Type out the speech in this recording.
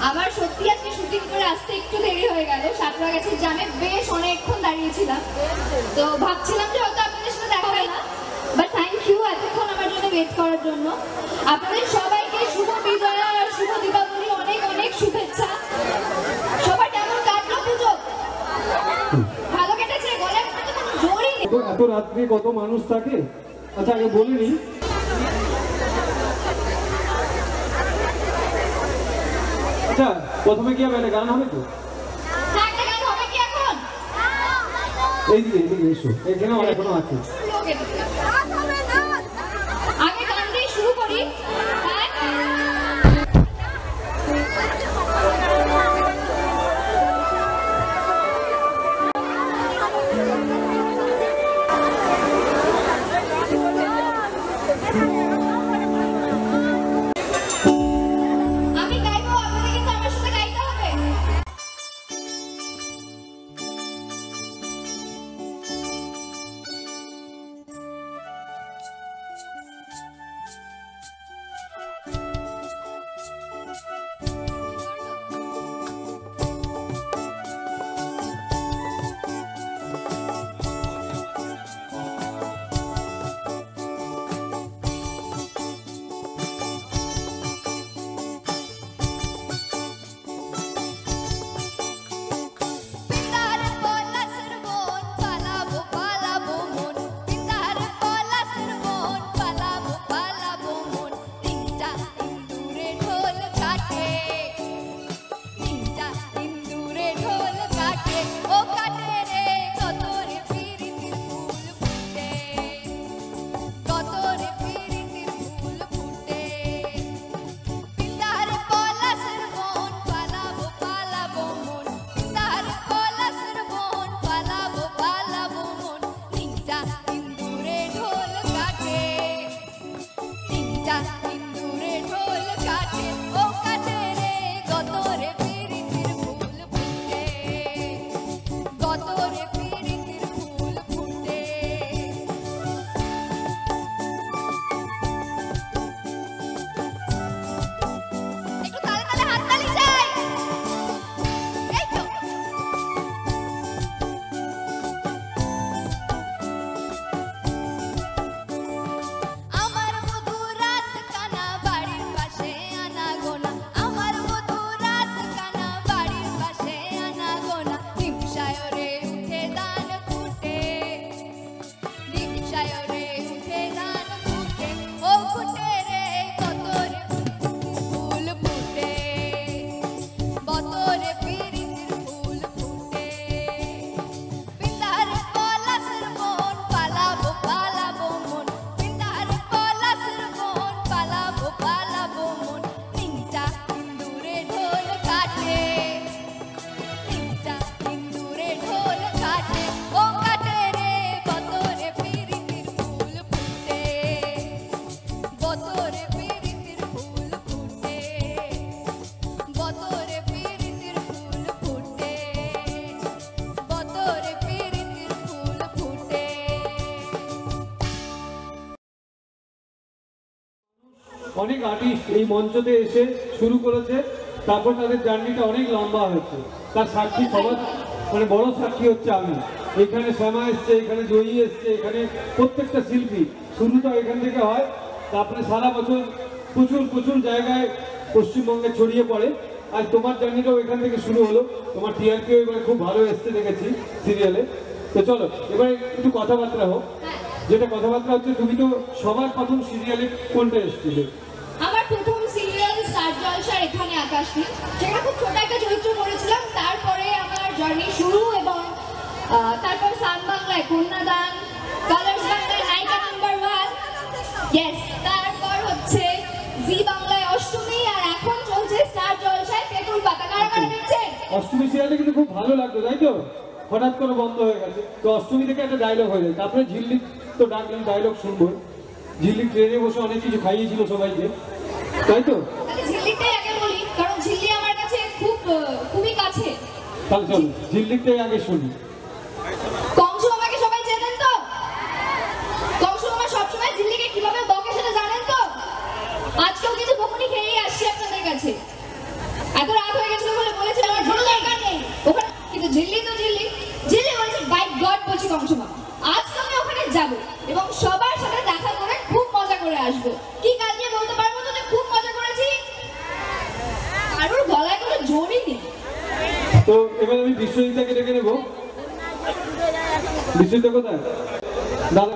আমার সত্যি আজকে শুটিং করে আসতে একটু দেরি হয়ে গেল, সাঁতরাগাছির জ্যামে বেশ অনেকক্ষণ দাঁড়িয়েছিলাম, তো ভাবছিলাম যে হয়তো আপনাদের সাথে দেখা হয় না, বাট থ্যাংক ইউ এতক্ষণ আমার জন্য ওয়েট করার জন্য। আপনাদের সবাইকে শুভ বিজয়া আর শুভ দীপাবলি, অনেক অনেক শুভেচ্ছা। সবার কেমন কাটলো পুজো? ভালো কেটেছে? গলার মধ্যে কোনো জোরই নেই। এত রাত্রে কত মানুষ থাকে? আচ্ছা আগে বলিনি, আচ্ছা প্রথমে কি হবে? গান হবে তো? এইদিকে এইদিকে এসো, এখানে এখনো আছে। আগে গান দিয়ে শুরু করি। অনেক আর্টিস্ট এই মঞ্চতে এসে শুরু করেছে, তারপর তাদের জার্নিটা অনেক লম্বা হয়েছে। তার সাক্ষী সবার মানে বড় সাক্ষী হচ্ছে আমি। এখানে শ্যামা এসছে, এখানে জয়ী এসছে, এখানে প্রত্যেকটা শিল্পী শুরুটা এখান থেকে হয়, তারপরে সারা বছর প্রচুর প্রচুর জায়গায় পশ্চিমবঙ্গে ছড়িয়ে পড়ে। আর তোমার জার্নিটাও এখান থেকে শুরু হলো। তোমার টিআরপিও এবার খুব ভালো এসছে দেখেছি সিরিয়ালে। তো চলো এবার একটু কথাবার্তা হোক। যেটা কথাবার্তা হচ্ছে, তুমি তো সবার প্রথম সিরিয়ালে কোনটা এসেছিলে? আমার প্রথম সিরিয়াল স্টার জলসার এখানে আকাশটি, সেটা খুব ছোট একটা চরিত্র করেছিলাম। তারপরে আমার জার্নি শুরু, এবং তারপর সান বাংলায় কন্যাদান, কালার্স বাংলায় নায়িকা নাম্বার 1, ইয়েস, তারপর হচ্ছে জি বাংলায় অষ্টমী, আর এখন চলছে স্টার জলসায় তেঁতুল পাতা। কারা কারা দেখছেন? অষ্টমী সিরিয়ালটা কিন্তু খুব ভালো লাগতো, তাই তো? হঠাৎ করে বন্ধ হয়ে গেছে। তো অষ্টমী থেকে একটা ডায়লগ হয়ে যায়, তারপরে ঝিল্লি তো ডাকলাম, ডায়লগ শুনবো। ঝিল্লি ট্রেনে বসে অনেক কিছু খাইয়েছিল সবাইকে, তাই তো? তাহলে ঝিল্লিটাই আগে বলি, কারণ ঝিল্লি আমার কাছে খুবই কাছে। তাহলে চল ঝিল্লিটাই আগে শুনি। কংস মামাকে সবাই চেনেন তো? কংস মামা সবসময় ঝিল্লিকে কিভাবে বকে সেটা জানেন তো? আজকেও কিন্তু বকুনি খেয়েই আসছি আপনাদের কাছে। এত রাত হয়ে গেছিল বলে বলেছিল আমার ঝিল্লি দরকার নেই ওখানে, কিন্তু ঝিল্লি তো ঝিল্লি। ঝিল্লি বলেছে বাই গড বলছি কংস মামা, আজ তো আমি ওখানে যাব এবং সবার সাথে দেখা করে খুব মজা করে আসবো। কি কাজ নিয়ে বলতে পারবো তো যে খুব মজা করেছি? কারোর গলায় কোনো জোরই নেই। তো এবার আমি বিশ্বজিৎটাকে ডেকে নেবো। বিশ্বজিৎ কোথায়? দাদা